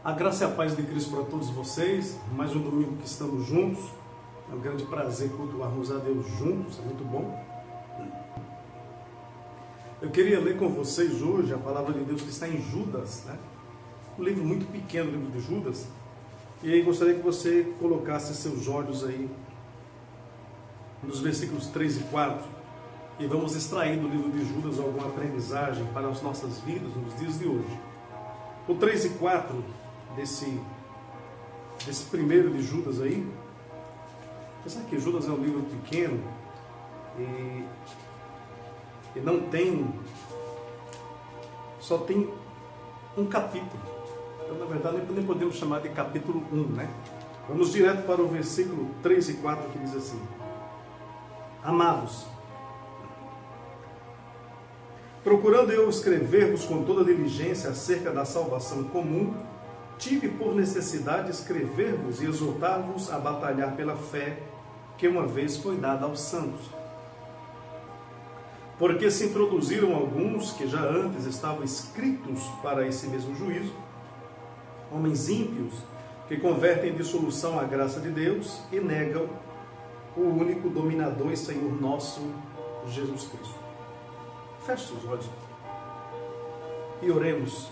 A graça e a paz de Cristo para todos vocês. Mais um domingo que estamos juntos. É um grande prazer cultuarmos a Deus juntos, é muito bom. Eu queria ler com vocês hoje a palavra de Deus que está em Judas, né? Um livro muito pequeno, o livro de Judas. E aí gostaria que você colocasse seus olhos aí nos versículos 3 e 4. E vamos extrair do livro de Judas alguma aprendizagem para as nossas vidas nos dias de hoje. O 3 e 4 desse primeiro de Judas aí, pensar que Judas é um livro pequeno e não tem, só tem um capítulo. Então, na verdade, nem podemos chamar de capítulo 1, né? Vamos direto para o versículo 3 e 4 que diz assim: Amados, procurando eu escrever-vos com toda diligência acerca da salvação comum, tive por necessidade escrever-vos e exortar-vos a batalhar pela fé que uma vez foi dada aos santos. Porque se introduziram alguns que já antes estavam escritos para esse mesmo juízo, homens ímpios que convertem em dissolução a graça de Deus e negam o único dominador e Senhor nosso, Jesus Cristo. Feche os olhos e oremos.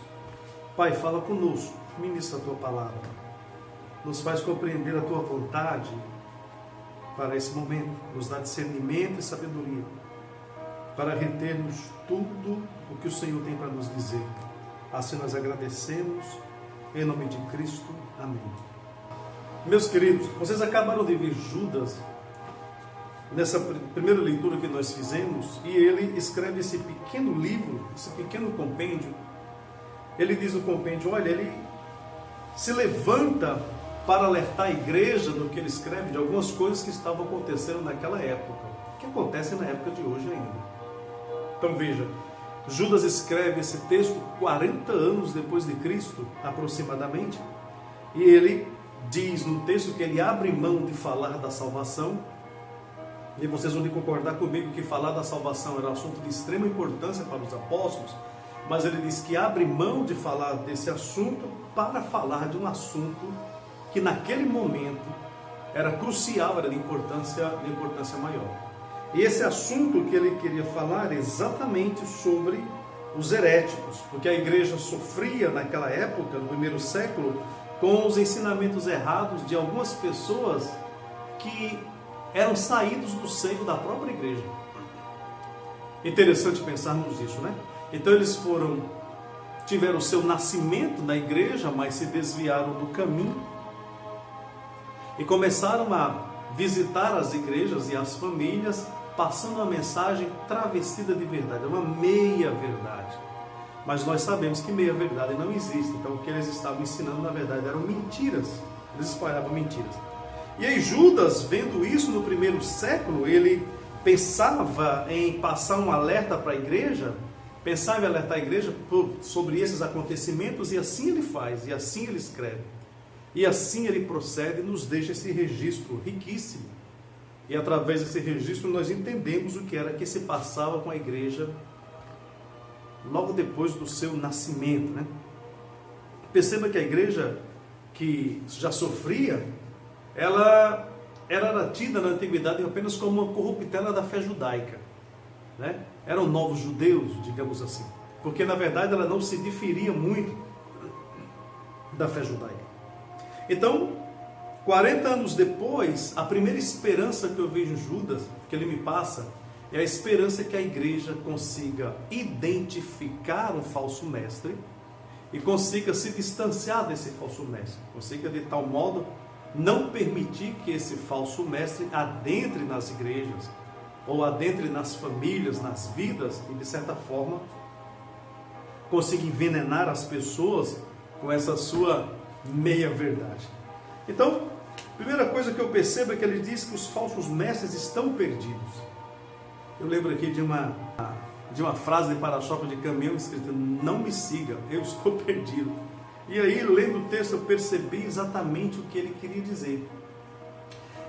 Pai, fala conosco, ministra a Tua palavra, nos faz compreender a Tua vontade para esse momento, nos dá discernimento e sabedoria, para retermos tudo o que o Senhor tem para nos dizer. Assim nós agradecemos, em nome de Cristo, amém. Meus queridos, vocês acabaram de ver Judas, nessa primeira leitura que nós fizemos, e ele escreve esse pequeno livro, esse pequeno compêndio. Ele diz no compêndio, olha, ele se levanta para alertar a igreja do que ele escreve, de algumas coisas que estavam acontecendo naquela época, que acontecem na época de hoje ainda. Então veja, Judas escreve esse texto 40 anos depois de Cristo, aproximadamente, e ele diz no texto que ele abre mão de falar da salvação. E vocês vão concordar comigo que falar da salvação era um assunto de extrema importância para os apóstolos, mas ele diz que abre mão de falar desse assunto para falar de um assunto que naquele momento era crucial, era de importância maior. E esse assunto que ele queria falar é exatamente sobre os heréticos, porque a igreja sofria naquela época, no primeiro século, com os ensinamentos errados de algumas pessoas que eram saídos do seio da própria igreja. Interessante pensarmos nisso, né? Então eles tiveram o seu nascimento na igreja, mas se desviaram do caminho e começaram a visitar as igrejas e as famílias, passando uma mensagem travestida de verdade, uma meia verdade. Mas nós sabemos que meia verdade não existe. Então o que eles estavam ensinando na verdade eram mentiras. Eles espalhavam mentiras. E aí Judas, vendo isso no primeiro século, ele pensava em passar um alerta para a igreja, pensava em alertar a igreja sobre esses acontecimentos, e assim ele faz, e assim ele escreve. E assim ele procede e nos deixa esse registro riquíssimo. E através desse registro nós entendemos o que era que se passava com a igreja logo depois do seu nascimento, né? Perceba que a igreja que já sofria, ela era tida na antiguidade apenas como uma corruptela da fé judaica, né? Eram novos judeus, digamos assim, porque na verdade ela não se diferia muito da fé judaica. Então, 40 anos depois, a primeira esperança que eu vejo em Judas, que ele me passa, é a esperança que a igreja consiga identificar um falso mestre e consiga se distanciar desse falso mestre, consiga de tal modo não permitir que esse falso mestre adentre nas igrejas, ou adentre nas famílias, nas vidas, e de certa forma consiga envenenar as pessoas com essa sua meia-verdade. Então, a primeira coisa que eu percebo é que ele diz que os falsos mestres estão perdidos. Eu lembro aqui de uma frase de para-choque de caminhão escrita: não me siga, eu estou perdido. E aí, lendo o texto, eu percebi exatamente o que ele queria dizer.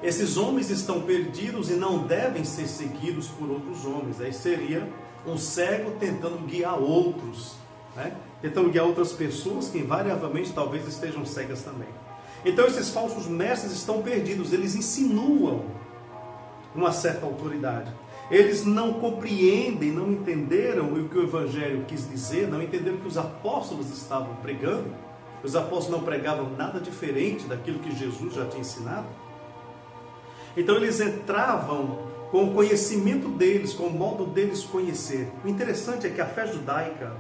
Esses homens estão perdidos e não devem ser seguidos por outros homens. Aí seria um cego tentando guiar outros né? Tentam guiar outras pessoas que invariavelmente talvez estejam cegas também. Então esses falsos mestres estão perdidos, eles insinuam uma certa autoridade. Eles não compreendem, não entenderam o que o Evangelho quis dizer, não entenderam o que os apóstolos estavam pregando. Os apóstolos não pregavam nada diferente daquilo que Jesus já tinha ensinado. Então eles entravam com o conhecimento deles, com o modo deles conhecer. O interessante é que a fé judaica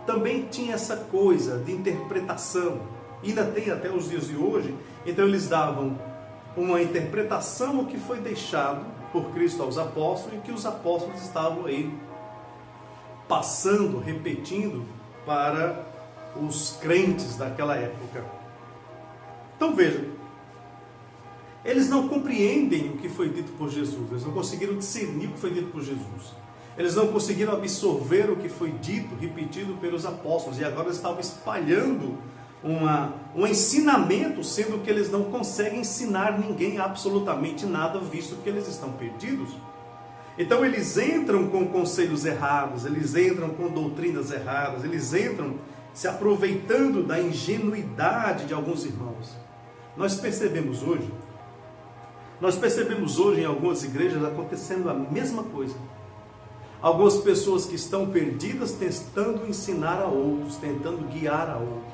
também tinha essa coisa de interpretação. Ainda tem até os dias de hoje. Então eles davam uma interpretação o que foi deixado por Cristo aos apóstolos e que os apóstolos estavam aí passando, repetindo para os crentes daquela época. Então veja, eles não compreendem o que foi dito por Jesus, eles não conseguiram discernir o que foi dito por Jesus, eles não conseguiram absorver o que foi dito, repetido pelos apóstolos, e agora eles estavam espalhando um ensinamento, sendo que eles não conseguem ensinar ninguém absolutamente nada, visto que eles estão perdidos. Então eles entram com conselhos errados, eles entram com doutrinas erradas, eles entram se aproveitando da ingenuidade de alguns irmãos. Nós percebemos hoje em algumas igrejas acontecendo a mesma coisa. Algumas pessoas que estão perdidas tentando ensinar a outros, tentando guiar a outros.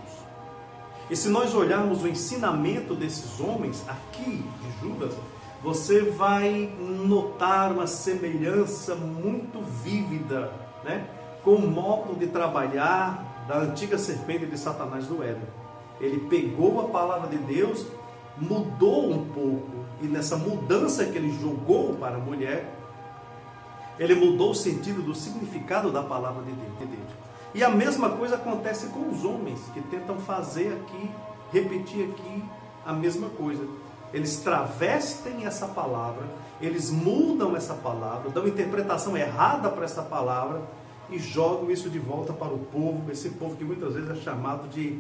E se nós olharmos o ensinamento desses homens aqui de Judas, você vai notar uma semelhança muito vívida, né, com o modo de trabalhar da antiga serpente de Satanás do Éden. Ele pegou a palavra de Deus, mudou um pouco, e nessa mudança que ele jogou para a mulher, ele mudou o sentido do significado da palavra de Deus. E a mesma coisa acontece com os homens que tentam fazer aqui, repetir aqui a mesma coisa. Eles travestem essa palavra, eles mudam essa palavra, dão interpretação errada para essa palavra e jogam isso de volta para o povo, esse povo que muitas vezes é chamado de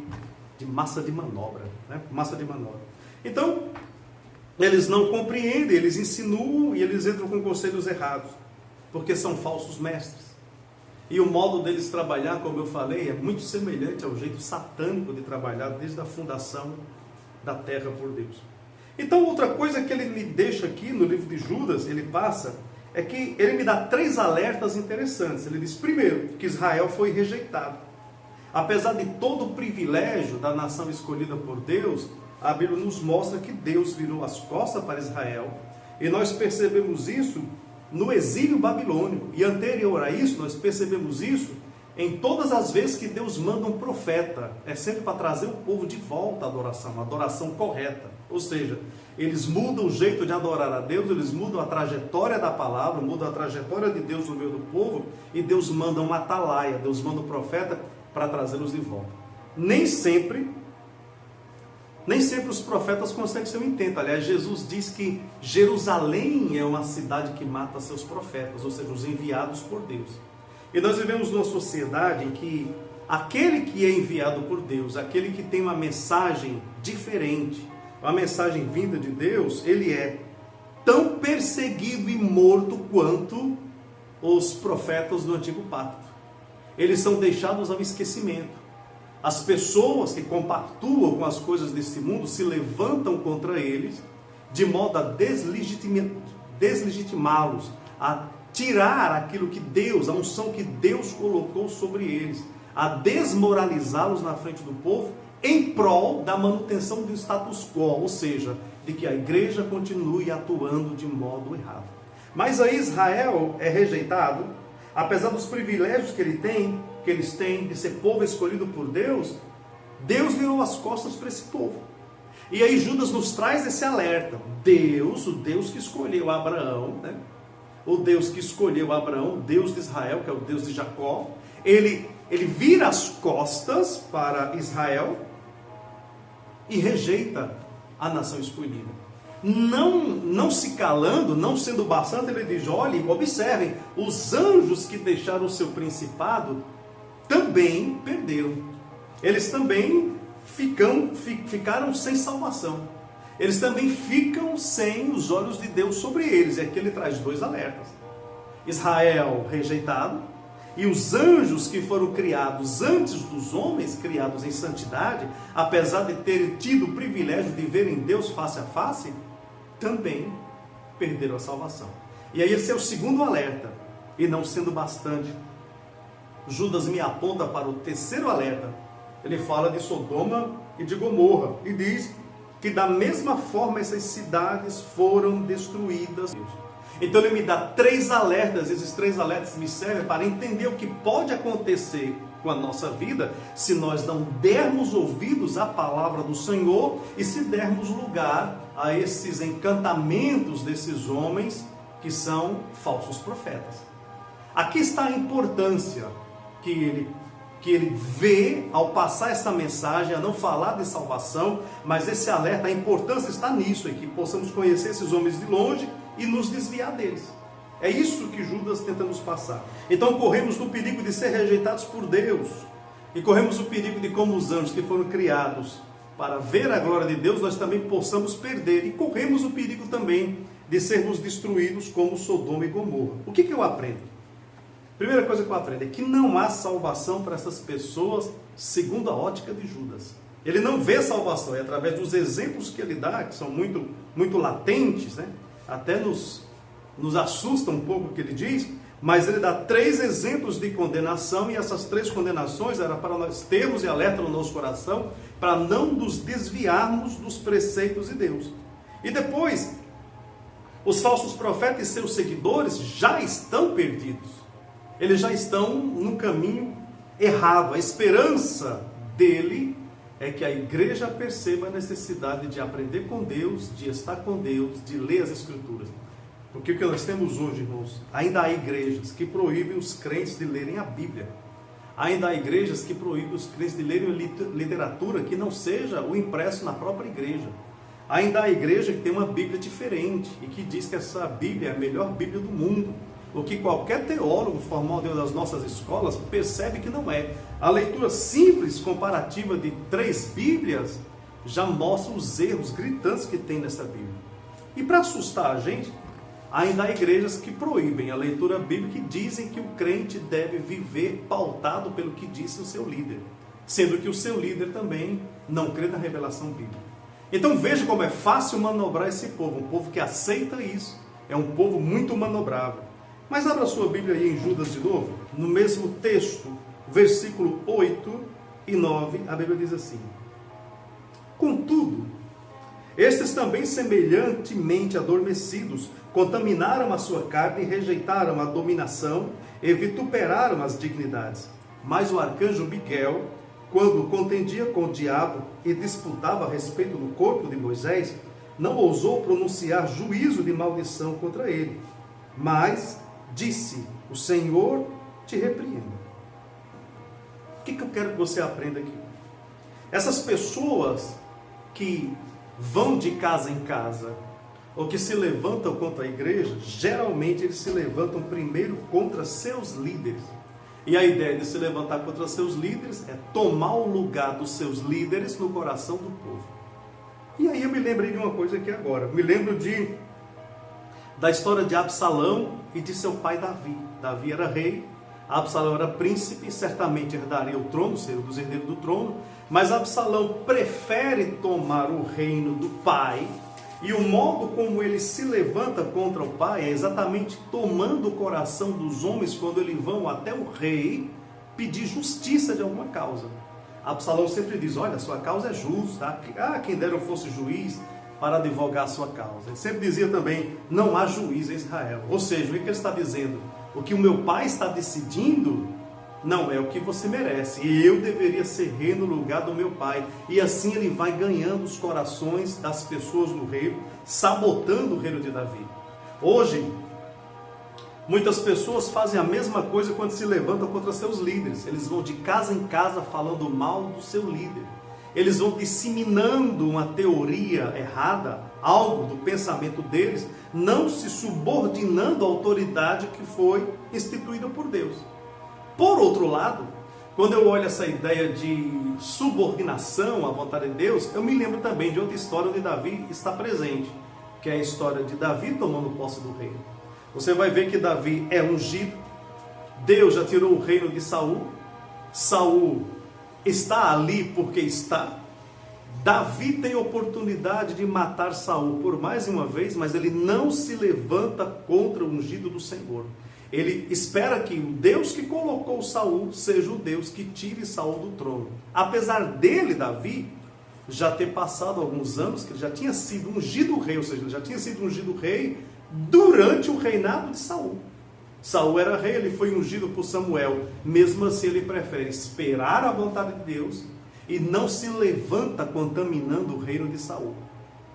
massa de manobra, né? Massa de manobra. Então, eles não compreendem, eles insinuam e eles entram com conselhos errados, porque são falsos mestres. E o modo deles trabalhar, como eu falei, é muito semelhante ao jeito satânico de trabalhar desde a fundação da terra por Deus. Então, outra coisa que ele me deixa aqui no livro de Judas, ele passa, é que ele me dá 3 alertas interessantes. Ele diz, primeiro, que Israel foi rejeitado. Apesar de todo o privilégio da nação escolhida por Deus, a Bíblia nos mostra que Deus virou as costas para Israel. E nós percebemos isso no exílio babilônico. E anterior a isso, nós percebemos isso em todas as vezes que Deus manda um profeta. É sempre para trazer o povo de volta à adoração, a adoração correta. Ou seja, eles mudam o jeito de adorar a Deus, eles mudam a trajetória da palavra, mudam a trajetória de Deus no meio do povo, e Deus manda um atalaia, Deus manda um profeta para trazê-los de volta. Nem sempre os profetas conseguem seu intento. Aliás, Jesus diz que Jerusalém é uma cidade que mata seus profetas, ou seja, os enviados por Deus. E nós vivemos numa sociedade em que aquele que é enviado por Deus, aquele que tem uma mensagem diferente, uma mensagem vinda de Deus, ele é tão perseguido e morto quanto os profetas do Antigo Pacto. Eles são deixados ao esquecimento. As pessoas que compactuam com as coisas deste mundo se levantam contra eles, de modo a deslegitimá-los, a tirar aquilo que Deus, a unção que Deus colocou sobre eles, a desmoralizá-los na frente do povo, em prol da manutenção do status quo, ou seja, de que a igreja continue atuando de modo errado. Mas aí Israel é rejeitado, apesar dos privilégios que eles têm de ser povo escolhido por Deus, Deus virou as costas para esse povo. E aí Judas nos traz esse alerta. Deus, o Deus que escolheu Abraão, né? O Deus que escolheu Abraão, o Deus de Israel, que é o Deus de Jacó, ele vira as costas para Israel e rejeita a nação escolhida. Não se calando, não sendo bastante, ele diz, olhem, observem, os anjos que deixaram o seu principado também perderam. Eles também ficaram sem salvação. Eles também ficam sem os olhos de Deus sobre eles. E aqui ele traz 2 alertas. Israel rejeitado E os anjos que foram criados antes dos homens, criados em santidade, apesar de terem tido o privilégio de verem Deus face a face, também perderam a salvação. E aí esse é o segundo alerta. E não sendo bastante, Judas me aponta para o terceiro alerta. Ele fala de Sodoma e de Gomorra. E diz que da mesma forma essas cidades foram destruídas. Então ele me dá 3 alertas, esses 3 alertas me servem para entender o que pode acontecer com a nossa vida se nós não dermos ouvidos à palavra do Senhor e se dermos lugar a esses encantamentos desses homens que são falsos profetas. Aqui está a importância que ele vê ao passar essa mensagem, a não falar de salvação, mas esse alerta, a importância está nisso, que possamos conhecer esses homens de longe e nos desviar deles. É isso que Judas tenta nos passar. Então corremos do perigo de ser rejeitados por Deus, e corremos o perigo de, como os anjos que foram criados para ver a glória de Deus, nós também possamos perder, e corremos o perigo também de sermos destruídos como Sodoma e Gomorra. O que eu aprendo? Primeira coisa que eu aprendo é que não há salvação para essas pessoas segundo a ótica de Judas. Ele não vê salvação, é através dos exemplos que ele dá, que são muito latentes, né? Até nos assusta um pouco o que ele diz, mas ele dá 3 exemplos de condenação, e essas 3 condenações era para nós termos e alerta no nosso coração, para não nos desviarmos dos preceitos de Deus. E depois, os falsos profetas e seus seguidores já estão perdidos. Eles já estão no caminho errado. A esperança dele é que a igreja perceba a necessidade de aprender com Deus, de estar com Deus, de ler as Escrituras. Porque o que nós temos hoje, irmãos, ainda há igrejas que proíbem os crentes de lerem a Bíblia. Ainda há igrejas que proíbem os crentes de lerem literatura que não seja o impresso na própria igreja. Ainda há igreja que tem uma Bíblia diferente e que diz que essa Bíblia é a melhor Bíblia do mundo. O que qualquer teólogo formal das nossas escolas percebe que não é. A leitura simples, comparativa de 3 Bíblias, já mostra os erros gritantes que tem nessa Bíblia. E para assustar a gente, ainda há igrejas que proíbem a leitura bíblica e dizem que o crente deve viver pautado pelo que disse o seu líder, sendo que o seu líder também não crê na revelação bíblica. Então veja como é fácil manobrar esse povo, um povo que aceita isso, é um povo muito manobrável. Mas abra sua Bíblia aí em Judas de novo, no mesmo texto, versículo 8 e 9, a Bíblia diz assim: contudo, estes também semelhantemente adormecidos, contaminaram a sua carne e rejeitaram a dominação e vituperaram as dignidades. Mas o arcanjo Miguel, quando contendia com o diabo e disputava a respeito do corpo de Moisés, não ousou pronunciar juízo de maldição contra ele, mas disse: o Senhor te repreenda. O que eu quero que você aprenda aqui? Essas pessoas que vão de casa em casa, ou que se levantam contra a igreja, geralmente eles se levantam primeiro contra seus líderes. E a ideia de se levantar contra seus líderes é tomar o lugar dos seus líderes no coração do povo. E aí eu me lembrei de uma coisa aqui agora. Me lembro da história de Absalão e de seu pai Davi. Davi era rei, Absalão era príncipe, certamente herdaria o trono, seria um dos herdeiros do trono, mas Absalão prefere tomar o reino do pai, e o modo como ele se levanta contra o pai é exatamente tomando o coração dos homens quando eles vão até o rei pedir justiça de alguma causa. Absalão sempre diz: olha, sua causa é justa, quem dera eu fosse juiz para advogar a sua causa. Ele sempre dizia também: não há juiz em Israel. Ou seja, o que ele está dizendo? O que o meu pai está decidindo não é o que você merece, e eu deveria ser rei no lugar do meu pai. E assim ele vai ganhando os corações das pessoas do reino, sabotando o reino de Davi. Hoje, muitas pessoas fazem a mesma coisa quando se levantam contra seus líderes. Eles vão de casa em casa falando mal do seu líder. Eles vão disseminando uma teoria errada, algo do pensamento deles, não se subordinando à autoridade que foi instituída por Deus. Por outro lado, quando eu olho essa ideia de subordinação à vontade de Deus, eu me lembro também de outra história onde Davi está presente, que é a história de Davi tomando posse do reino. Você vai ver que Davi é ungido, Deus já tirou o reino de Saul. Saul está ali porque está. Davi tem oportunidade de matar Saul por mais uma vez, mas ele não se levanta contra o ungido do Senhor. Ele espera que o Deus que colocou Saul seja o Deus que tire Saul do trono. Apesar dele, Davi, já ter passado alguns anos, que ele já tinha sido ungido rei, ou seja, ele já tinha sido ungido rei durante o reinado de Saul. Saul era rei, ele foi ungido por Samuel. Mesmo assim, ele prefere esperar a vontade de Deus e não se levanta contaminando o reino de Saul.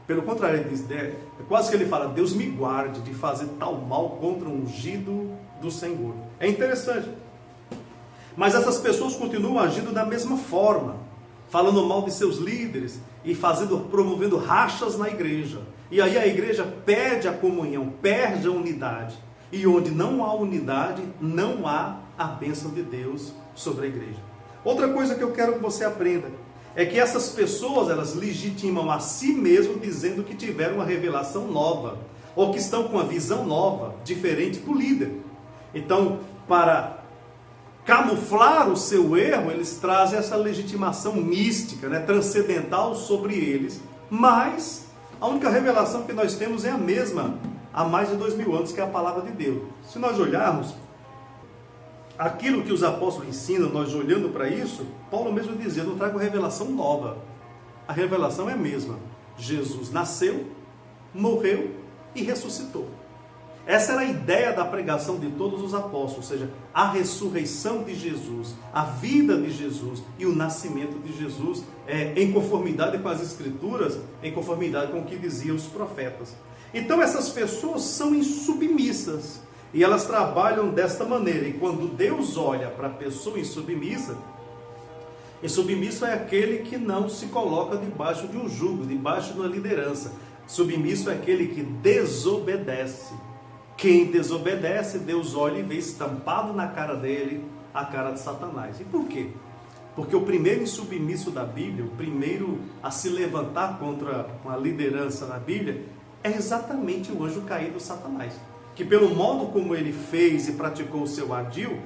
Pelo contrário, ele diz, é quase que ele fala, Deus me guarde de fazer tal mal contra o ungido do Senhor. É interessante. Mas essas pessoas continuam agindo da mesma forma, falando mal de seus líderes e promovendo rachas na igreja. E aí a igreja perde a comunhão, perde a unidade. E onde não há unidade, não há a bênção de Deus sobre a igreja. Outra coisa que eu quero que você aprenda é que essas pessoas, elas legitimam a si mesmo dizendo que tiveram uma revelação nova, ou que estão com uma visão nova, diferente do líder. Então, para camuflar o seu erro, eles trazem essa legitimação mística, transcendental sobre eles, mas a única revelação que nós temos é a mesma há mais de 2000 anos, que é a palavra de Deus. Se nós olharmos aquilo que os apóstolos ensinam, nós olhando para isso, Paulo mesmo dizia, eu não trago revelação nova. A revelação é a mesma. Jesus nasceu, morreu e ressuscitou. Essa era a ideia da pregação de todos os apóstolos, ou seja, a ressurreição de Jesus, a vida de Jesus e o nascimento de Jesus em conformidade com as Escrituras, em conformidade com o que diziam os profetas. Então essas pessoas são insubmissas e elas trabalham desta maneira. E quando Deus olha para a pessoa insubmissa, insubmisso é aquele que não se coloca debaixo de um jugo, debaixo de uma liderança. Submisso é aquele que desobedece. Quem desobedece, Deus olha e vê estampado na cara dele a cara de Satanás. E por quê? Porque o primeiro insubmisso da Bíblia, o primeiro a se levantar contra uma liderança na Bíblia, é exatamente o anjo caído Satanás. Que pelo modo como ele fez e praticou o seu ardil,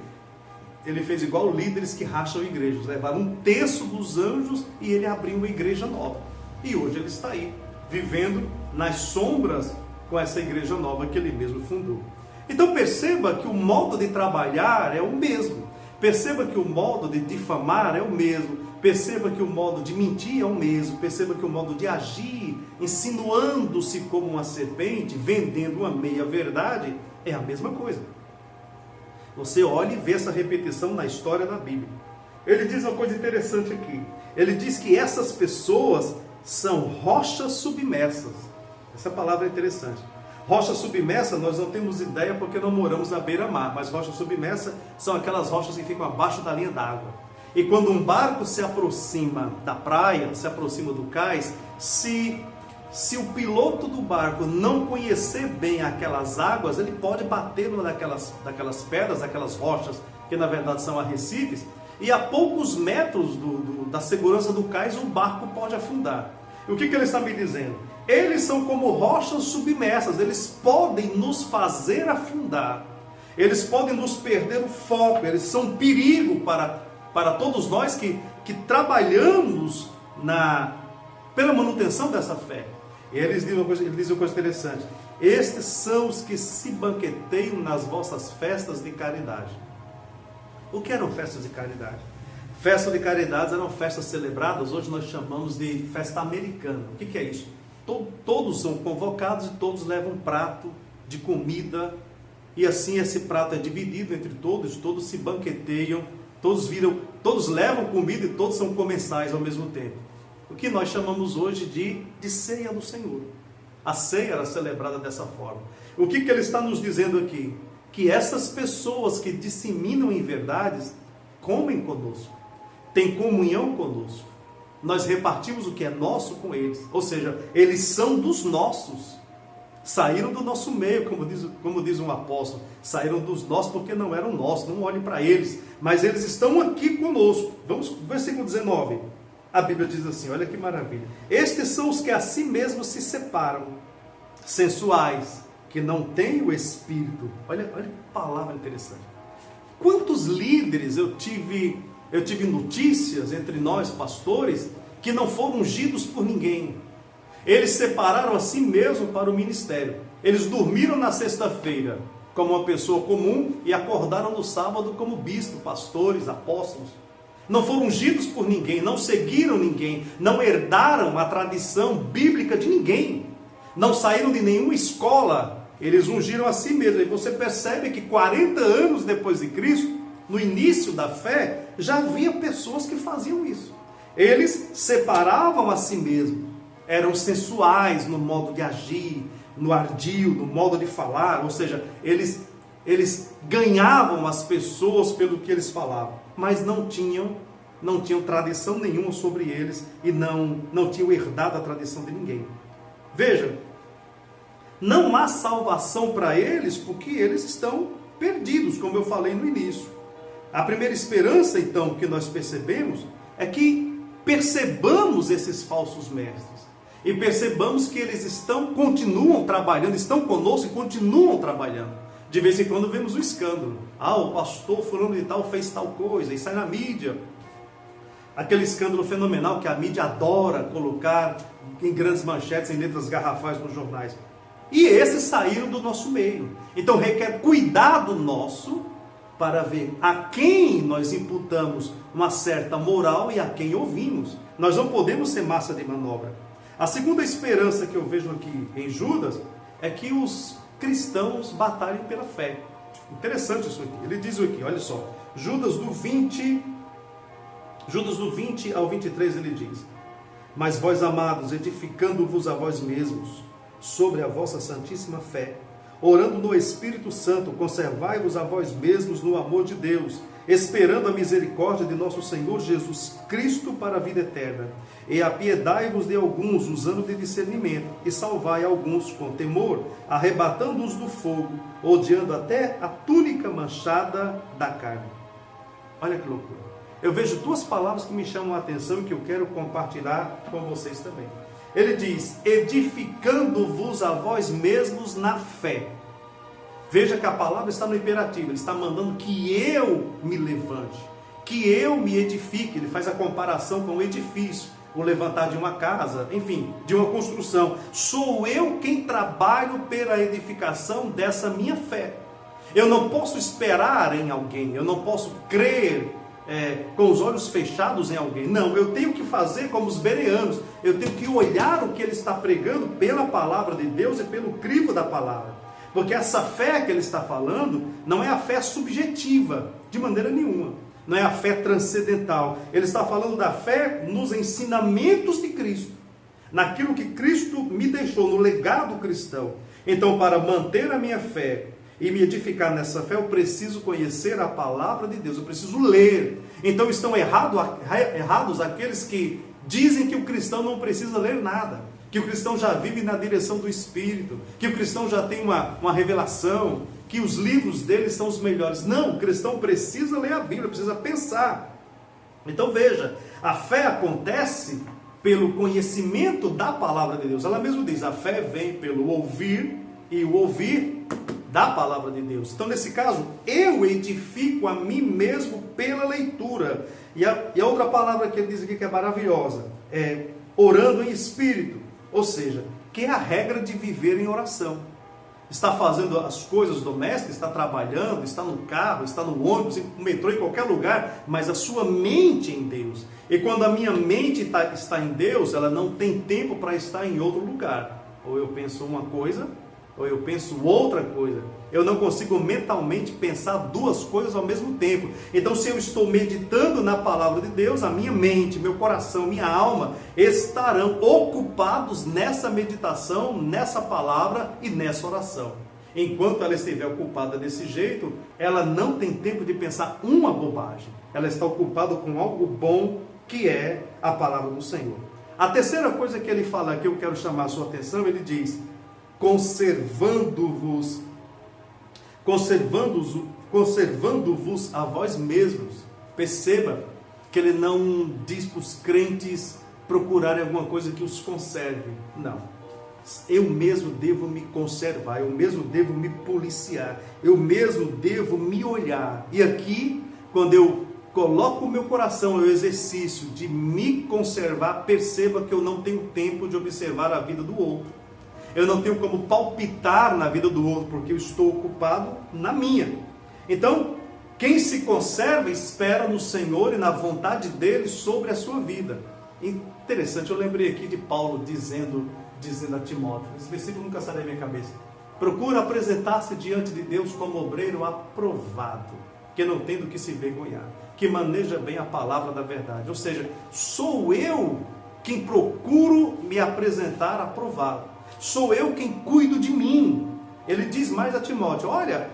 ele fez igual líderes que racham igrejas. Levaram um terço dos anjos e ele abriu uma igreja nova. E hoje ele está aí, vivendo nas sombras com essa igreja nova que ele mesmo fundou. Então perceba que o modo de trabalhar é o mesmo. Perceba que o modo de difamar é o mesmo. Perceba que o modo de mentir é o mesmo. Perceba que o modo de agir, insinuando-se como uma serpente, vendendo uma meia-verdade, é a mesma coisa. Você olha e vê essa repetição na história da Bíblia. Ele diz uma coisa interessante aqui. Ele diz que essas pessoas são rochas submersas. Essa palavra é interessante. Rocha submersa, nós não temos ideia porque não moramos na beira-mar, mas rocha submersa são aquelas rochas que ficam abaixo da linha d'água. E quando um barco se aproxima da praia, se aproxima do cais, se o piloto do barco não conhecer bem aquelas águas, ele pode bater numa daquelas pedras, daquelas rochas, que na verdade são arrecifes, e a poucos metros da segurança do cais, o barco pode afundar. E o que ele está me dizendo? Eles são como rochas submersas, eles podem nos fazer afundar, eles podem nos perder o foco, eles são um perigo para todos nós que trabalhamos pela manutenção dessa fé. E ele diz uma coisa interessante: estes são os que se banqueteiam nas vossas festas de caridade. O que eram festas de caridade? Festas de caridade eram festas celebradas, hoje nós chamamos de festa americana. O que é isso? Todos são convocados e todos levam um prato de comida, e assim esse prato é dividido entre todos se banqueteiam, todos levam comida e todos são comensais ao mesmo tempo. O que nós chamamos hoje de ceia do Senhor. A ceia era celebrada dessa forma. O que ele está nos dizendo aqui? Que essas pessoas que disseminam inverdades comem conosco, têm comunhão conosco. Nós repartimos o que é nosso com eles, ou seja, eles são dos nossos, saíram do nosso meio, como diz um apóstolo, saíram dos nossos porque não eram nossos, não olhem para eles, mas eles estão aqui conosco. Vamos, versículo 19, a Bíblia diz assim, olha que maravilha: estes são os que a si mesmos se separam, sensuais, que não têm o Espírito. Olha que palavra interessante. Quantos líderes eu tive notícias entre nós, pastores, que não foram ungidos por ninguém. Eles separaram a si mesmo para o ministério. Eles dormiram na sexta-feira como uma pessoa comum e acordaram no sábado como bispo, pastores, apóstolos. Não foram ungidos por ninguém, não seguiram ninguém, não herdaram a tradição bíblica de ninguém. Não saíram de nenhuma escola, eles ungiram a si mesmos. E você percebe que 40 anos depois de Cristo, no início da fé, já havia pessoas que faziam isso. Eles separavam a si mesmos, eram sensuais no modo de agir, no ardil, no modo de falar, ou seja, eles ganhavam as pessoas pelo que eles falavam, mas não tinham tradição nenhuma sobre eles e não tinham herdado a tradição de ninguém. Veja, não há salvação para eles porque eles estão perdidos, como eu falei no início. A primeira esperança, então, que nós percebemos é que percebamos esses falsos mestres e percebamos que eles continuam trabalhando, estão conosco e continuam trabalhando. De vez em quando vemos o escândalo. O pastor fulano de tal fez tal coisa e sai na mídia. Aquele escândalo fenomenal que a mídia adora colocar em grandes manchetes, em letras garrafais nos jornais. E esses saíram do nosso meio. Então requer cuidado nosso para ver a quem nós imputamos uma certa moral e a quem ouvimos. Nós não podemos ser massa de manobra. A segunda esperança que eu vejo aqui em Judas é que os cristãos batalhem pela fé. Interessante isso aqui. Ele diz aqui, olha só, Judas do 20 ao 23 ele diz: mas vós, amados, edificando-vos a vós mesmos sobre a vossa santíssima fé, orando no Espírito Santo, conservai-vos a vós mesmos no amor de Deus, esperando a misericórdia de nosso Senhor Jesus Cristo para a vida eterna. E apiedai-vos de alguns, usando de discernimento, e salvai alguns com temor, arrebatando-os do fogo, odiando até a túnica manchada da carne. Olha que loucura. Eu vejo duas palavras que me chamam a atenção e que eu quero compartilhar com vocês também. Ele diz, edificando-vos a vós mesmos na fé. Veja que a palavra está no imperativo, ele está mandando que eu me levante, que eu me edifique. Ele faz a comparação com o edifício, o levantar de uma casa, enfim, de uma construção. Sou eu quem trabalho pela edificação dessa minha fé. Eu não posso esperar em alguém, eu não posso crer com os olhos fechados em alguém. Não, eu tenho que fazer como os bereanos. Eu tenho que olhar o que ele está pregando pela palavra de Deus e pelo crivo da palavra. Porque essa fé que ele está falando não é a fé subjetiva, de maneira nenhuma. Não é a fé transcendental. Ele está falando da fé nos ensinamentos de Cristo, naquilo que Cristo me deixou, no legado cristão. Então, para manter a minha fé e me edificar nessa fé, eu preciso conhecer a palavra de Deus, eu preciso ler. Então estão errados aqueles que dizem que o cristão não precisa ler nada, que o cristão já vive na direção do Espírito, que o cristão já tem uma revelação, que os livros dele são os melhores. Não, o cristão precisa ler a Bíblia, precisa pensar. Então veja, a fé acontece pelo conhecimento da palavra de Deus. Ela mesmo diz, a fé vem pelo ouvir e o ouvir da palavra de Deus. Então, nesse caso, eu edifico a mim mesmo pela leitura. E a outra palavra que ele diz aqui que é maravilhosa, é orando em espírito. Ou seja, que é a regra de viver em oração. Está fazendo as coisas domésticas, está trabalhando, está no carro, está no ônibus, no metrô, em qualquer lugar, mas a sua mente em Deus. E quando a minha mente está em Deus, ela não tem tempo para estar em outro lugar. Ou eu penso uma coisa, ou eu penso outra coisa. Eu não consigo mentalmente pensar duas coisas ao mesmo tempo. Então, se eu estou meditando na palavra de Deus, a minha mente, meu coração, minha alma estarão ocupados nessa meditação, nessa palavra e nessa oração. Enquanto ela estiver ocupada desse jeito, ela não tem tempo de pensar uma bobagem. Ela está ocupada com algo bom, que é a palavra do Senhor. A terceira coisa que ele fala aqui, eu quero chamar a sua atenção, ele diz: conservando-vos a vós mesmos. Perceba que ele não diz para os crentes procurarem alguma coisa que os conserve. Não. eu mesmo devo me conservar, eu mesmo devo me policiar, eu mesmo devo me olhar. E aqui, quando eu coloco o meu coração no exercício de me conservar, perceba que eu não tenho tempo de observar a vida do outro. Eu não tenho como palpitar na vida do outro, porque eu estou ocupado na minha. Então, quem se conserva espera no Senhor e na vontade dele sobre a sua vida. Interessante, eu lembrei aqui de Paulo dizendo a Timóteo, esse versículo nunca sai da minha cabeça: procura apresentar-se diante de Deus como obreiro aprovado, que não tem do que se vergonhar, que maneja bem a palavra da verdade. Ou seja, sou eu quem procuro me apresentar aprovado, sou eu quem cuido de mim. Ele diz mais a Timóteo: olha,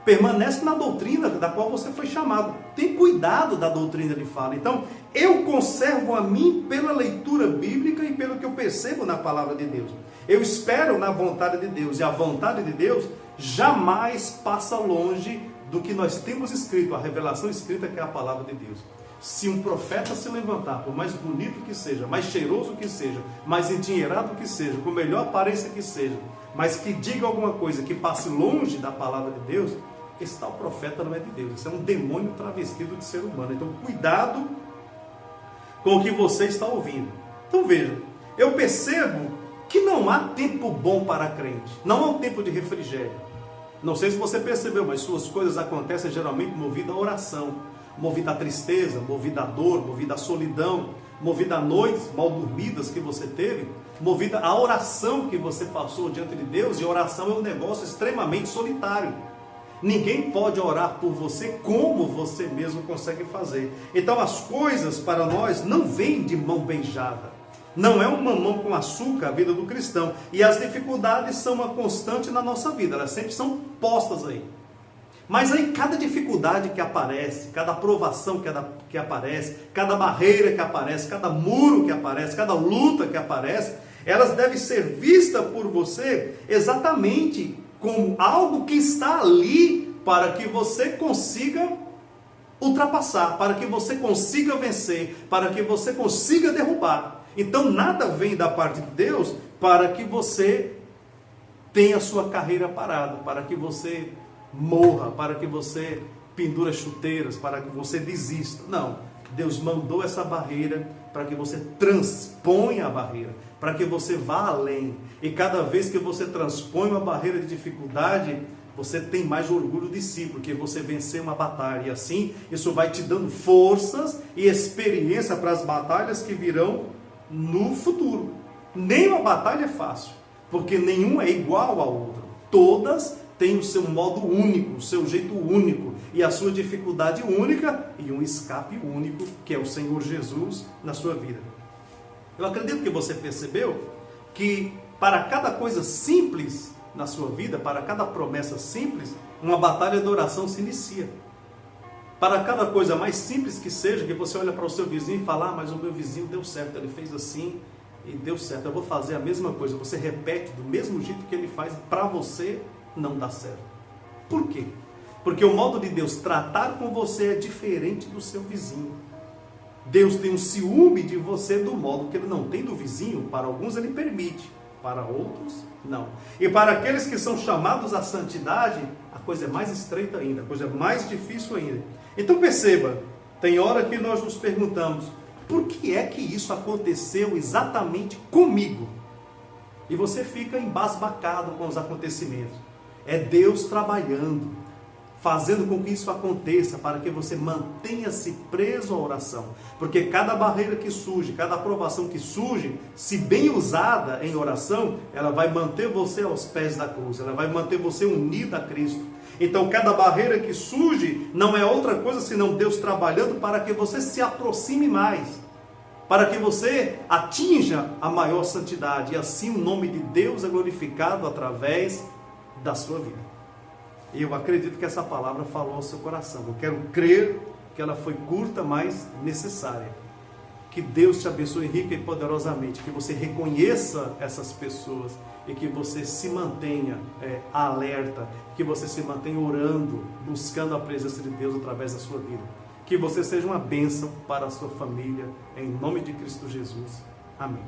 permanece na doutrina da qual você foi chamado. Tem cuidado da doutrina, ele fala. Então, eu conservo a mim pela leitura bíblica e pelo que eu percebo na palavra de Deus. Eu espero na vontade de Deus. E a vontade de Deus jamais passa longe do que nós temos escrito, a revelação escrita, que é a palavra de Deus. Se um profeta se levantar, por mais bonito que seja, mais cheiroso que seja, mais endinheirado que seja, com melhor aparência que seja, mas que diga alguma coisa que passe longe da palavra de Deus, esse tal profeta não é de Deus, esse é um demônio travestido de ser humano. Então, cuidado com o que você está ouvindo. Então, veja, eu percebo que não há tempo bom para crente, não há um tempo de refrigério. Não sei se você percebeu, mas suas coisas acontecem geralmente movido à oração, movido à tristeza, movido à dor, movido à solidão, movido a noites mal dormidas que você teve, movido à oração que você passou diante de Deus. E oração é um negócio extremamente solitário. Ninguém pode orar por você como você mesmo consegue fazer. Então as coisas para nós não vêm de mão beijada. Não é um mamão com açúcar a vida do cristão. E as dificuldades são uma constante na nossa vida. Elas sempre são postas aí. Mas aí cada dificuldade que aparece, cada aprovação que aparece, cada barreira que aparece, cada muro que aparece, cada luta que aparece, elas devem ser vistas por você exatamente como algo que está ali para que você consiga ultrapassar, para que você consiga vencer, para que você consiga derrubar. Então nada vem da parte de Deus para que você tenha a sua carreira parada, para que você morra, para que você pendure chuteiras, para que você desista. Não, Deus mandou essa barreira para que você transponha a barreira, para que você vá além. E cada vez que você transpõe uma barreira de dificuldade, você tem mais orgulho de si, porque você venceu uma batalha. E assim, isso vai te dando forças e experiência para as batalhas que virão no futuro. Nenhuma batalha é fácil, porque nenhuma é igual à outra. Todas têm o seu modo único, o seu jeito único, e a sua dificuldade única, e um escape único, que é o Senhor Jesus na sua vida. Eu acredito que você percebeu que para cada coisa simples na sua vida, para cada promessa simples, uma batalha de oração se inicia. Para cada coisa mais simples que seja, que você olha para o seu vizinho e fala: mas o meu vizinho deu certo, ele fez assim e deu certo, eu vou fazer a mesma coisa. Você repete do mesmo jeito que ele faz, para você não dá certo. Por quê? Porque o modo de Deus tratar com você é diferente do seu vizinho. Deus tem um ciúme de você do modo que ele não tem do vizinho. Para alguns ele permite, para outros não. E para aqueles que são chamados à santidade, a coisa é mais estreita ainda, a coisa é mais difícil ainda. Então perceba, tem hora que nós nos perguntamos: por que é que isso aconteceu exatamente comigo? E você fica embasbacado com os acontecimentos. É Deus trabalhando, fazendo com que isso aconteça, para que você mantenha-se preso à oração. Porque cada barreira que surge, cada aprovação que surge, se bem usada em oração, ela vai manter você aos pés da cruz, ela vai manter você unido a Cristo. Então cada barreira que surge não é outra coisa senão Deus trabalhando para que você se aproxime mais, para que você atinja a maior santidade, e assim o nome de Deus é glorificado através da sua vida. Eu acredito que essa palavra falou ao seu coração. Eu quero crer que ela foi curta, mas necessária. Que Deus te abençoe rica e poderosamente, que você reconheça essas pessoas e que você se mantenha alerta, que você se mantenha orando, buscando a presença de Deus através da sua vida. Que você seja uma bênção para a sua família, em nome de Cristo Jesus. Amém.